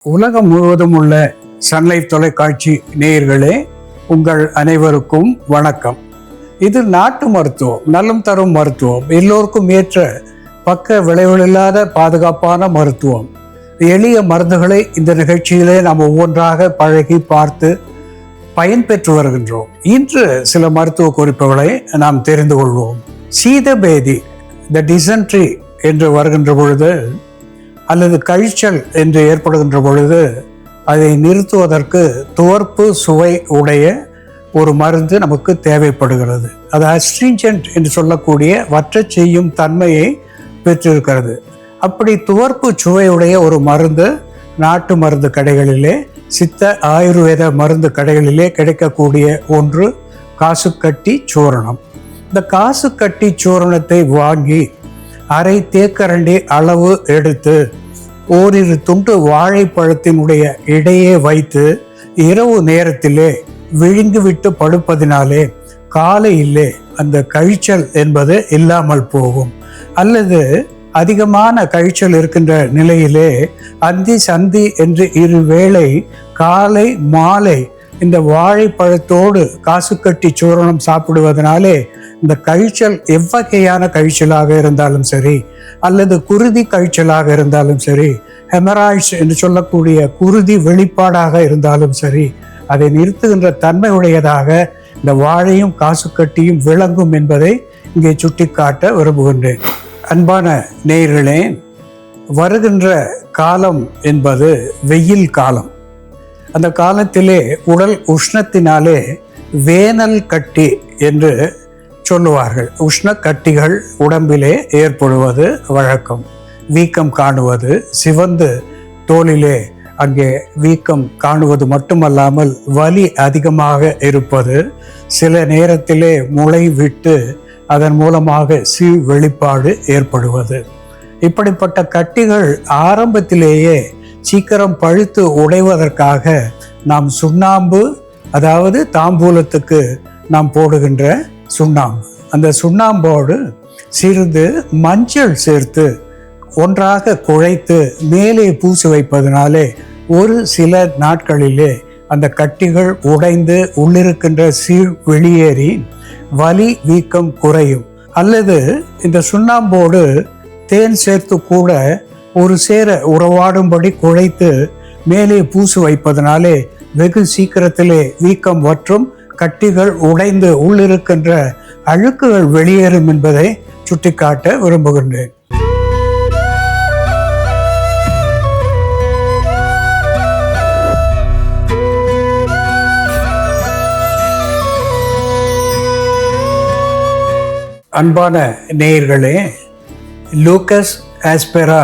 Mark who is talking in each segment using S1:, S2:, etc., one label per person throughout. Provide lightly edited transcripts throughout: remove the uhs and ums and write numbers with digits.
S1: உலகம் முழுவதும் உள்ள சன்லைஃப் தொலைக்காட்சி நேயர்களே, உங்கள் அனைவருக்கும் வணக்கம். இது நாட்டு மருத்துவம், நலம் தரும் மருத்துவம், எல்லோருக்கும் ஏற்ற பக்க விளைவுகளில்லாத பாதுகாப்பான மருத்துவம். எளிய மருந்துகளை இந்த நிகழ்ச்சியிலே நாம் ஒவ்வொன்றாக பழகி பார்த்து பயன்பெற்று வருகின்றோம். இன்று சில மருத்துவ குறிப்புகளை நாம் தெரிந்து கொள்வோம். சீதபேதி, த டிசென்ட்ரி என்று வருகின்ற பொழுது அல்லது கழிச்சல் என்று ஏற்படுகின்ற பொழுது அதை நிறுத்துவதற்கு துவர்ப்பு சுவை உடைய ஒரு மருந்து நமக்கு தேவைப்படுகிறது. அது அஸ்ட்ரிஞ்சன்ட் என்று சொல்லக்கூடிய வற்றச் செய்யும் தன்மையை பெற்றிருக்கிறது. அப்படி துவர்ப்பு சுவையுடைய ஒரு மருந்து நாட்டு மருந்து கடைகளிலே, சித்த ஆயுர்வேத மருந்து கடைகளிலே கிடைக்கக்கூடிய ஒன்று காசுக்கட்டி சூரணம். இந்த காசுக்கட்டி சூரணத்தை வாங்கி அரை தேக்கரண்டி அளவு எடுத்து ஓரிரு துண்டு வாழைப்பழத்தினுடைய இடையே வைத்து இரவு நேரத்திலே விழுங்கிவிட்டு படுப்பதினாலே காலையிலே அந்த கழிச்சல் என்பது இல்லாமல் போகும். அல்லது அதிகமான கழிச்சல் இருக்கின்ற நிலையிலே அந்தி சந்தி என்று இருவேளை காலை மாலை இந்த வாழைப்பழத்தோடு காசுக்கட்டி சூரணம் சாப்பிடுவதனாலே இந்த கழிச்சல் எவ்வகையான கழிச்சலாக இருந்தாலும் சரி, அல்லது குருதி கழிச்சலாக இருந்தாலும் சரி, ஹெமராய்ட்ஸ் என்று சொல்லக்கூடிய குருதி வெளிப்பாடாக இருந்தாலும் சரி, அதை நிறுத்துகின்ற தன்மை உடையதாக இந்த வாழையும் காசுக்கட்டியும் விளங்கும் என்பதை இங்கே சுட்டிக்காட்ட விரும்புகின்றேன். அன்பான நேயர்களே, வருகின்ற காலம் என்பது வெயில் காலம். அந்த காலத்திலே உடல் உஷ்ணத்தினாலே வேனல் கட்டி என்று சொல்லுவார்கள். உஷ்ண கட்டிகள் உடம்பிலே ஏற்படுவது வழக்கம். வீக்கம் காணுவது, சிவந்து தோலிலே அங்கே வீக்கம் காணுவது மட்டுமல்லாமல் வலி அதிகமாக இருப்பது, சில நேரத்திலே முளை விட்டு அதன் மூலமாக வெளிப்பாடு ஏற்படுவது. இப்படிப்பட்ட கட்டிகள் ஆரம்பத்திலேயே சீக்கிரம் பழுத்து உடைவதற்காக நாம் சுண்ணாம்பு, அதாவது தாம்பூலத்துக்கு நாம் போடுகின்ற சுண்ணாம்பு, அந்த சுண்ணாம்போடு சிறிது மஞ்சள் சேர்த்து ஒன்றாக குழைத்து மேலே பூசி வைப்பதனாலே ஒரு சில நாட்களிலே அந்த கட்டிகள் உடைந்து உள்ளிருக்கின்ற வெளியேறி வலி வீக்கம் குறையும். அல்லது இந்த சுண்ணாம்போடு தேன் சேர்த்து கூட ஒரு சேர உறவாடும்படி குழைத்து மேலே பூசி வைப்பதனாலே வெகு சீக்கிரத்திலே வீக்கம் மற்றும் கட்டிகள் உடைந்து உள்ளிருக்கின்ற அழுக்குகள் வெளியேறும் என்பதை சுட்டிக்காட்ட விரும்புகின்றேன். அன்பான நேயர்களே, லூக்கஸ் ஆஸ்பெரா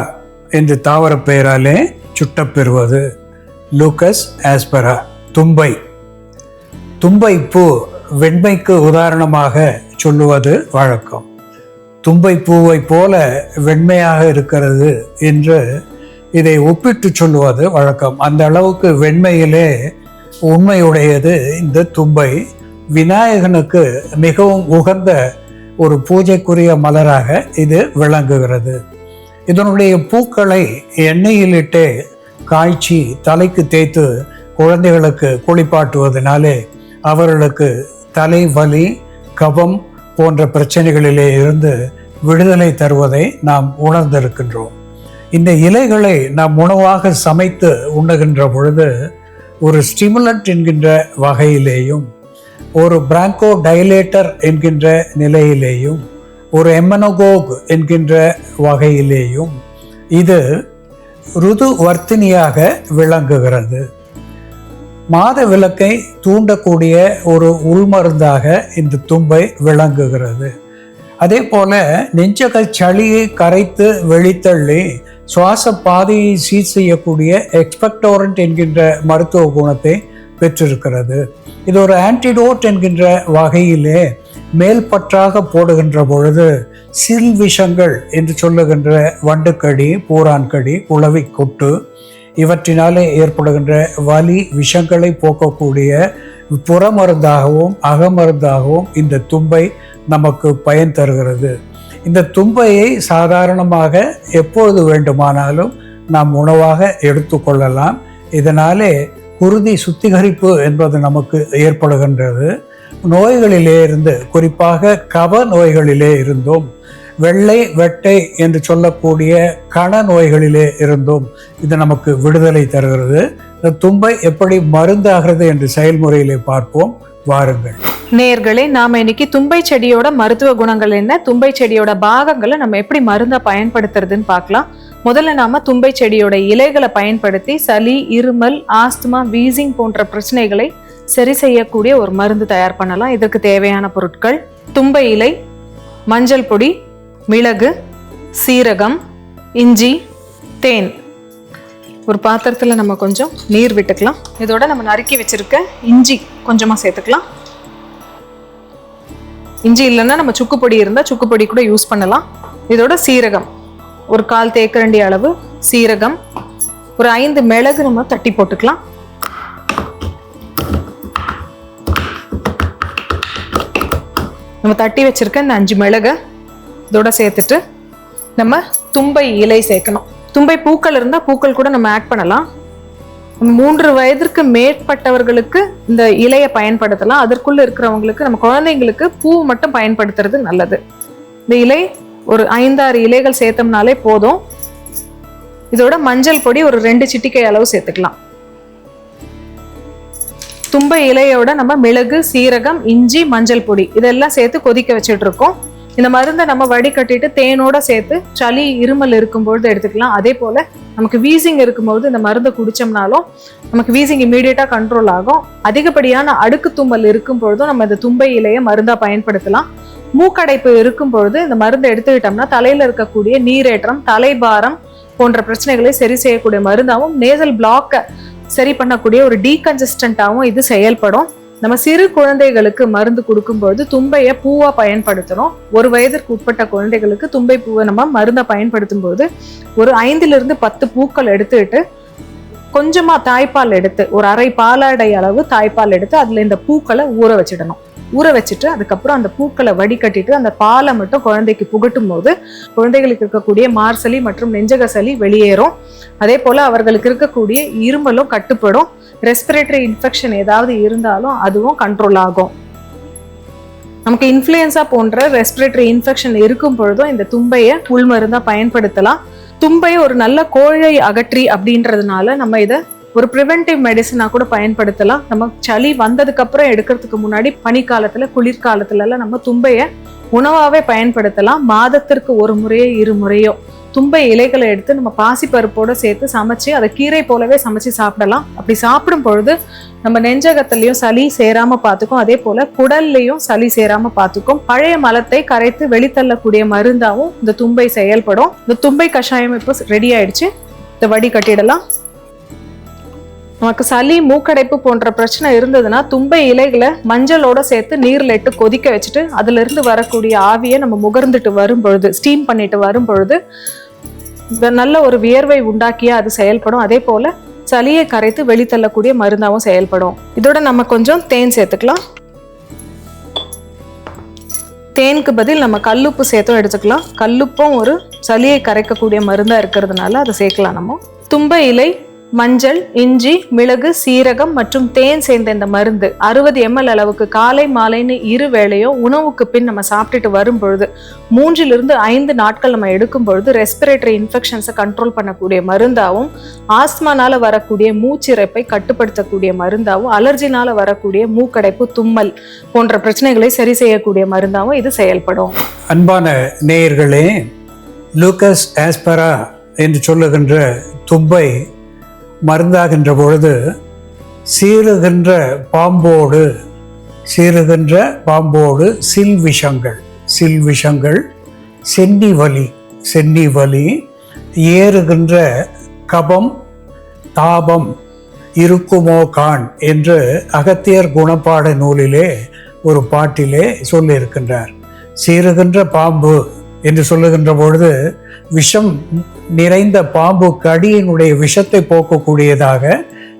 S1: என்று தாவர பெயராலே சுட்டப்பெறுவது லூக்கஸ் ஆஸ்பெரா தும்பை. தும்பை பூ வெண்மைக்கு உதாரணமாக சொல்லுவது வழக்கம். தும்பை பூவை போல வெண்மையாக இருக்கிறது என்று இதை ஒப்பிட்டு சொல்லுவது வழக்கம். அந்த அளவுக்கு வெண்மையிலே உண்மையுடையது இந்த தும்பை. விநாயகனுக்கு மிகவும் உகந்த ஒரு பூஜைக்குரிய மலராக இது விளங்குகிறது. இதனுடைய பூக்களை எண்ணெயிலிட்டே காய்ச்சி தலைக்கு தேய்த்து குழந்தைகளுக்கு குளிப்பாட்டுவதனாலே அவர்களுக்கு தலைவலி, கபம் போன்ற பிரச்சனைகளிலே இருந்து விடுதலை தருவதை நாம் உணர்ந்திருக்கின்றோம். இந்த இலைகளை நாம் உணவாக சமைத்து உண்ணுகின்ற பொழுது ஒரு ஸ்டிமுலண்ட் என்கின்ற வகையிலேயும், ஒரு பிராங்கோ டைலேட்டர் என்கின்ற நிலையிலேயும், ஒரு எமனோகோக் என்கின்ற வகையிலேயும் இது ருது வர்த்தினியாக விளங்குகிறது. மாத விளக்கை தூண்டக்கூடிய ஒரு உள்மருந்தாக இந்த தும்பை விளங்குகிறது. அதே போல நெஞ்சக சளியை கரைத்து வெளித்தள்ளி சுவாச பாதையை சீர் செய்யக்கூடிய எக்ஸ்பெக்டோரண்ட் என்கின்ற மருத்துவ குணத்தை பெற்றிருக்கிறது. இது ஒரு ஆன்டிடோட் என்கின்ற வகையிலே மேல்பற்றாக போடுகின்ற பொழுது சில் விஷங்கள் என்று சொல்லுகின்ற வண்டுக்கடி, பூரான்கடி, குளவி கொட்டு இவற்றினாலே ஏற்படுகின்ற வலி விஷங்களை போக்கக்கூடிய புறமருந்தாகவும் அகமருந்தாகவும் இந்த தும்பை நமக்கு பயன் தருகிறது. இந்த தும்பையை சாதாரணமாக எப்பொழுது வேண்டுமானாலும் நாம் உணவாக எடுத்துக்கொள்ளலாம். இதனாலே குருதி சுத்திகரிப்பு என்பது நமக்கு ஏற்படுகின்றது. நோய்களிலே இருந்து, குறிப்பாக கப நோய்களிலே இருந்தும், வெள்ளை வெட்டை என்று சொல்லக்கூடிய கண நோய்களிலே இருந்தும் இது நமக்கு விடுதலை தருகிறது. இந்த தும்பை எப்படி மருந்தாகிறது என்று செயல்முறையிலே பார்ப்போம், வாருங்கள்.
S2: நேயர்களே, நாம இன்னைக்கு தும்பை செடியோட மருத்துவ குணங்கள் என்ன, தும்பை செடியோட பாகங்களை நம்ம எப்படி மருந்தா பயன்படுத்துறதுன்னு பார்க்கலாம். முதல்ல நாம தும்பை செடியோட இலைகளை பயன்படுத்தி சளி, இருமல், ஆஸ்துமா, வீசிங் போன்ற பிரச்சனைகளை சரி செய்யக்கூடிய ஒரு மருந்து தயார் பண்ணலாம். இதற்கு தேவையான பொருட்கள்: தும்பை இலை, மஞ்சள் பொடி, மிளகு, சீரகம், இஞ்சி, தேன். ஒரு பாத்திரத்தில் நம்ம கொஞ்சம் நீர் விட்டுக்கலாம். இதோட நம்ம நறுக்கி வச்சிருக்க இஞ்சி கொஞ்சமாக சேர்த்துக்கலாம். இஞ்சி இல்லைன்னா நம்ம சுக்கு பொடி இருந்தால் சுக்கு பொடி கூட யூஸ் பண்ணலாம். இதோட சீரகம், ஒரு 1/4 தேக்கரண்டி அளவு சீரகம், ஒரு 5 மிளகு நம்ம தட்டி போட்டுக்கலாம். நம்ம தட்டி வச்சிருக்க இந்த 5 மிளகை இதோட சேர்த்துட்டு நம்ம தும்பை இலை சேர்க்கணும். தும்பை பூக்கள் இருந்தால் பூக்கள் கூட நம்ம ஆட் பண்ணலாம். 3 வயதிற்கு மேற்பட்டவர்களுக்கு இந்த இலையை பயன்படுத்தலாம். அதற்குள்ள இருக்கிறவங்களுக்கு, நம்ம குழந்தைங்களுக்கு பூ மட்டும் பயன்படுத்துறது நல்லது. இந்த இலை ஒரு 5-6 இலைகள் சேர்த்தோம்னாலே போதும். இதோட மஞ்சள் பொடி ஒரு 2 சிட்டிகை அளவு சேர்த்துக்கலாம். தும்பை இலையோட நம்ம மிளகு, சீரகம், இஞ்சி, மஞ்சள் பொடி இதெல்லாம் சேர்த்து கொதிக்க வச்சுட்டு இருக்கோம். இந்த மருந்தை நம்ம வடிகட்டிட்டு தேனோட சேர்த்து சளி, இருமல் இருக்கும்பொழுது எடுத்துக்கலாம். அதே போல நமக்கு வீசிங் இருக்கும்போது இந்த மருந்தை குடிச்சோம்னாலும் நமக்கு வீசிங் இமீடியட்டா கண்ட்ரோல் ஆகும். அதிகப்படியான அடுக்கு தும்மல் இருக்கும் பொழுதும் நம்ம இந்த தும்பை இலையை மருந்தா பயன்படுத்தலாம். மூக்கடைப்பு இருக்கும் பொழுது இந்த மருந்தை எடுத்துக்கிட்டோம்னா தலையில இருக்கக்கூடிய நீரேற்றம், தலைபாரம் போன்ற பிரச்சனைகளை சரி செய்யக்கூடிய மருந்தாகவும், நேசல் பிளாக்கை சரி பண்ணக்கூடிய ஒரு டீகன்ஜஸ்டன்டாகவும் இது செயல்படும். நம்ம சிறு குழந்தைகளுக்கு மருந்து கொடுக்கும்போது தும்பையை பூவா பயன்படுத்தணும். 1 வயதிற்கு உட்பட்ட குழந்தைகளுக்கு தும்பை பூவை நம்ம மருந்தை பயன்படுத்தும் போது ஒரு 5 to 10 பூக்கள் எடுத்துக்கிட்டு கொஞ்சமா தாய்ப்பால் எடுத்து, ஒரு அரை பாலாடை அளவு தாய்ப்பால் எடுத்து அதுல இந்த பூக்களை ஊற வச்சிடணும். ஊற வச்சுட்டு அதுக்கப்புறம் அந்த பூக்களை வடிகட்டிட்டு அந்த பாலை மட்டும் குழந்தைக்கு புகட்டும் போது குழந்தைகளுக்கு இருக்கக்கூடிய மார்சளி மற்றும் நெஞ்சக சளி வெளியேறும். அதே போல அவர்களுக்கு இருக்கக்கூடிய இருமலும் கட்டுப்படும். ரெஸ்பிரேட்டரி இன்ஃபெக்ஷன் ஏதாவது இருந்தாலும் அதுவும் கண்ட்ரோல் ஆகும். நமக்கு இன்ஃப்ளூயன்ஸா போன்ற ரெஸ்பிரேட்டரி இன்ஃபெக்ஷன் இருக்கும் பொழுதும் இந்த தும்பையை உள்மருந்தா பயன்படுத்தலாம். தும்பை ஒரு நல்ல கோழை அகற்றி அப்படின்றதுனால நம்ம இதை ஒரு ப்ரிவென்டிவ் மெடிசனா கூட பயன்படுத்தலாம். நம்ம சளி வந்ததுக்கு அப்புறம் எடுக்கிறதுக்கு முன்னாடி பனிக்காலத்துல, குளிர்காலத்துல எல்லாம் நம்ம தும்பையை உணவாவே பயன்படுத்தலாம். மாதத்திற்கு 1 முறையோ 2 முறையோ தும்பை இலைகளை எடுத்து நம்ம பாசிப்பருப்போட சேர்த்து சமைச்சு அதை கீரை போலவே சமைச்சு சாப்பிடலாம். அப்படி சாப்பிடும் பொழுது நம்ம நெஞ்சகத்திலையும் சளி சேராம பார்த்துக்கும். அதே போல குடல்லையும் சளி சேராம பார்த்துக்கும். பழைய மலத்தை கரைத்து வெளித்தள்ளக்கூடிய மருந்தாவும் இந்த தும்பை செயல்படும். இந்த தும்பை கஷாயம் இப்போ ரெடி ஆயிடுச்சு. இதை வடி கட்டிடலாம். நமக்கு சளி, மூக்கடைப்பு போன்ற பிரச்சனை இருந்ததுன்னா தும்பை இலைகளை மஞ்சளோட சேர்த்து நீர்ல இட்டு கொதிக்க வச்சுட்டு அதுல இருந்து வரக்கூடிய ஆவியை நம்ம முகர்ந்துட்டு வரும் பொழுது, ஸ்டீம் பண்ணிட்டு வரும் பொழுது நல்ல ஒரு வியர்வை உண்டாக்கியா அது செயல்படும். அதே போல சளியை கரைத்து வெளித்தள்ளக்கூடிய மருந்தாவும் செயல்படும். இதோட நம்ம கொஞ்சம் தேன் சேர்த்துக்கலாம். தேனுக்கு பதில் நம்ம கல்லுப்பு சேர்த்தும் எடுத்துக்கலாம். கல்லுப்பும் ஒரு சளியை கரைக்கக்கூடிய மருந்தா இருக்கிறதுனால அதை சேர்க்கலாம். நம்ம தும்பை இலை, மஞ்சள், இஞ்சி, மிளகு, சீரகம் மற்றும் தேன் சேர்ந்த இந்த மருந்து 60 ml அளவுக்கு காலை மாலைன்னு 2 வேளையும் உணவுக்கு பின் நம்ம சாப்பிட்டுட்டு வரும் பொழுது 3 to 5 நாட்கள் நம்ம எடுக்கும் பொழுது ரெஸ்பிரேட்டரி இன்ஃபெக்ஷன்ஸை கண்ட்ரோல் பண்ணக்கூடிய மருந்தாகவும், ஆஸ்துமானால வரக்கூடிய மூச்சிறைப்பை கட்டுப்படுத்தக்கூடிய மருந்தாகவும், அலர்ஜினால வரக்கூடிய மூக்கடைப்பு, தும்மல் போன்ற பிரச்சனைகளை சரி செய்யக்கூடிய மருந்தாகவும் இது செயல்படும்.
S1: அன்பான நேயர்களே, லூக்கஸ் ஆஸ்பெரா என்று சொல்லுகின்ற தும்பை மருந்தாகின்ற பொழுது சீறுகின்ற பாம்போடு சில்விஷங்கள், சென்னி வலி, ஏறுகின்ற கபம், தாபம் இருக்குமோ கான் என்று அகத்தியர் குணப்பாட நூலிலே ஒரு பாட்டிலே சொல்லியிருக்கின்றார். சீறுகின்ற பாம்பு என்று சொல்லுகின்ற பொழுது விஷம் நிறைந்த பாம்பு கடியினுடைய விஷத்தை போக்கக்கூடியதாக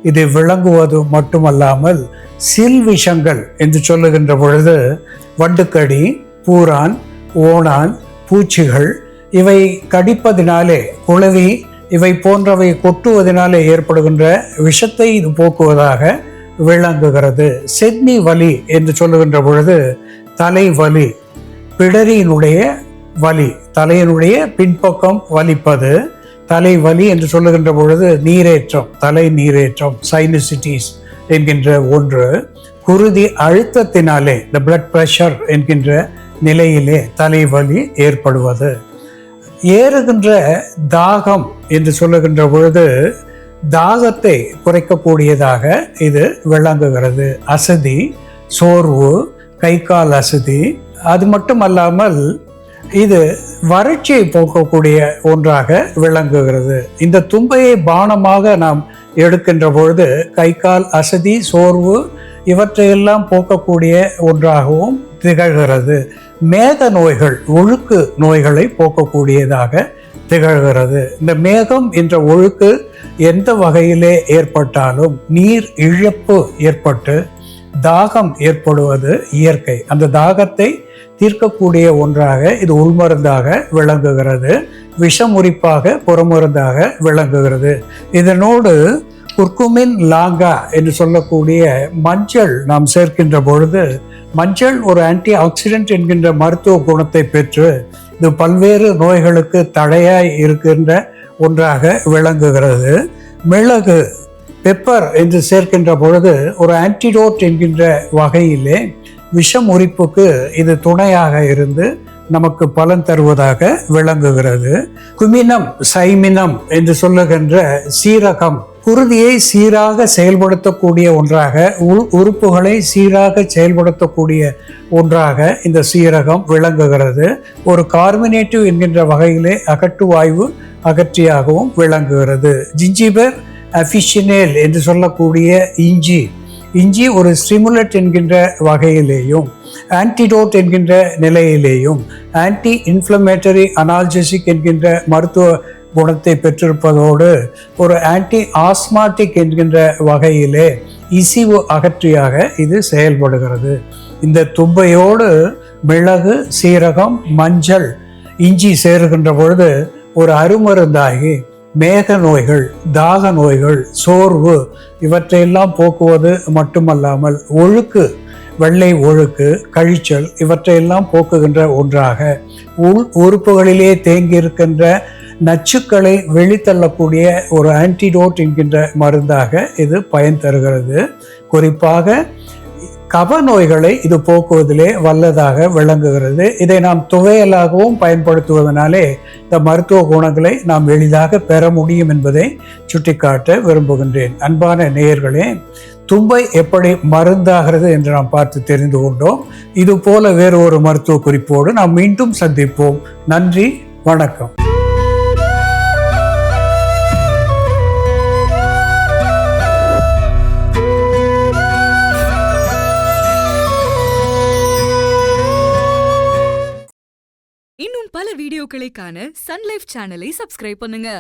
S1: இது விளங்குவது மட்டுமல்லாமல் சில்விஷங்கள் என்று சொல்லுகின்ற பொழுது வண்டுக்கடி, பூரான், ஓணான், பூச்சிகள் இவை கடிப்பதினாலே குளவி இவை போன்றவை கொட்டுவதனாலே ஏற்படுகின்ற விஷத்தை இது போக்குவதாக விளங்குகிறது. சிட்னி வலி என்று சொல்லுகின்ற பொழுது தலைவலி, பிடரியினுடைய வலி, தலையினுடைய பின்பக்கம் வலிப்பது தலைவலி என்று சொல்லுகின்ற பொழுது நீரேற்றம், தலை நீரேற்றம், சைனசிட்டிஸ் என்கின்ற ஒன்று. குருதி அழுத்தத்தினாலே இந்த பிளட் பிரஷர் என்கின்ற நிலையிலே தலைவலி ஏற்படுவது. ஏறுகின்ற தாகம் என்று சொல்லுகின்ற பொழுது தாகத்தை குறைக்கக்கூடியதாக இது விளங்குகிறது. அசதி, சோர்வு, கை கால் அசதி, அது மட்டுமல்லாமல் இது வறட்சியை போக்கக்கூடிய ஒன்றாக விளங்குகிறது. இந்த தும்பையை பானமாக நாம் எடுக்கின்ற பொழுது கை கால் அசதி, சோர்வு இவற்றையெல்லாம் போக்கக்கூடிய ஒன்றாகவும் திகழ்கிறது. மேக நோய்கள், ஒழுக்கு நோய்களை போக்கக்கூடியதாக திகழ்கிறது. இந்த மேகம் என்ற ஒழுக்கு எந்த வகையிலே ஏற்பட்டாலும் நீர் இழப்பு ஏற்பட்டு தாகம் ஏற்படுவது இயற்கை. அந்த தாகத்தை தீர்க்கக்கூடிய ஒன்றாக இது உள்மருந்தாக விளங்குகிறது. விஷமுறிப்பாக புறமருந்தாக விளங்குகிறது. இதனோடு குர்குமின் லாங்கா என்று சொல்லக்கூடிய மஞ்சள் நாம் சேர்க்கின்ற பொழுது, மஞ்சள் ஒரு ஆன்டி ஆக்சிடென்ட் என்கின்ற மருத்துவ குணத்தை பெற்று இது பல்வேறு நோய்களுக்கு தடையாய் இருக்கின்ற ஒன்றாக விளங்குகிறது. மிளகு, பெப்பர் என்று சேர்க்கின்ற பொழுது ஒரு ஆன்டிடோட் என்கின்ற வகையிலே விஷம் உரிப்புக்கு இது துணையாக இருந்து நமக்கு பலன் தருவதாக விளங்குகிறது. குமினம், சைமினம் என்று சொல்லுகின்ற சீரகம் குருதியை சீராக செயல்படுத்தக்கூடிய ஒன்றாக, உறுப்புகளை சீராக செயல்படுத்தக்கூடிய ஒன்றாக இந்த சீரகம் விளங்குகிறது. ஒரு கார்மினேட்டிவ் என்கின்ற வகையிலே அகட்டுவாய்வு அகற்றியாகவும் விளங்குகிறது. ஜிஞ்சிபர் அஃபிஷினேல் என்று சொல்லக்கூடிய இஞ்சி ஒரு ஸ்டிமுலட் என்கின்ற வகையிலேயும் ஆன்டிடோட் என்கின்ற நிலையிலேயும் ஆன்டி இன்ஃப்ளமேட்டரி அனால்ஜெசிக் என்கின்ற மருத்துவ குணத்தை பெற்றிருப்பதோடு ஒரு ஆன்டி ஆஸ்மாட்டிக் என்கின்ற வகையிலே இசிவு அகற்றியாக இது செயல்படுகிறது. இந்த தும்பையோடு மிளகு, சீரகம், மஞ்சள், இஞ்சி சேருகின்ற பொழுது ஒரு அருமருந்தாகி மேக நோய்கள், தாக நோய்கள், சோர்வு இவற்றையெல்லாம் போக்குவது மட்டுமல்லாமல் ஒழுக்கு, வெள்ளை ஒழுக்கு, கழிச்சல் இவற்றையெல்லாம் போக்குகின்ற ஒன்றாக, உறுப்புகளிலே தேங்கியிருக்கின்ற நச்சுக்களை வெளித்தள்ளக்கூடிய ஒரு ஆன்டிடோட் என்கின்ற மருந்தாக இது பயன் தருகிறது. குறிப்பாக கப நோய்களை இது போக்குவதிலே வல்லதாக விளங்குகிறது. இதை நாம் துவையலாகவும் பயன்படுத்துவதனாலே இந்த மருத்துவ குணங்களை நாம் எளிதாக பெற முடியும் என்பதை சுட்டிக்காட்ட விரும்புகின்றேன். அன்பான நேயர்களே, தும்பை எப்படி மருந்தாகிறது என்று நாம் பார்த்து தெரிந்து கொண்டோம். இது போல வேறு ஒரு மருத்துவ குறிப்போடு நாம் மீண்டும் சந்திப்போம். நன்றி, வணக்கம்.
S3: இன்னும் பல வீடியோக்களை காண சன் லைஃப் சேனலை சப்ஸ்கிரைப் பண்ணுங்க.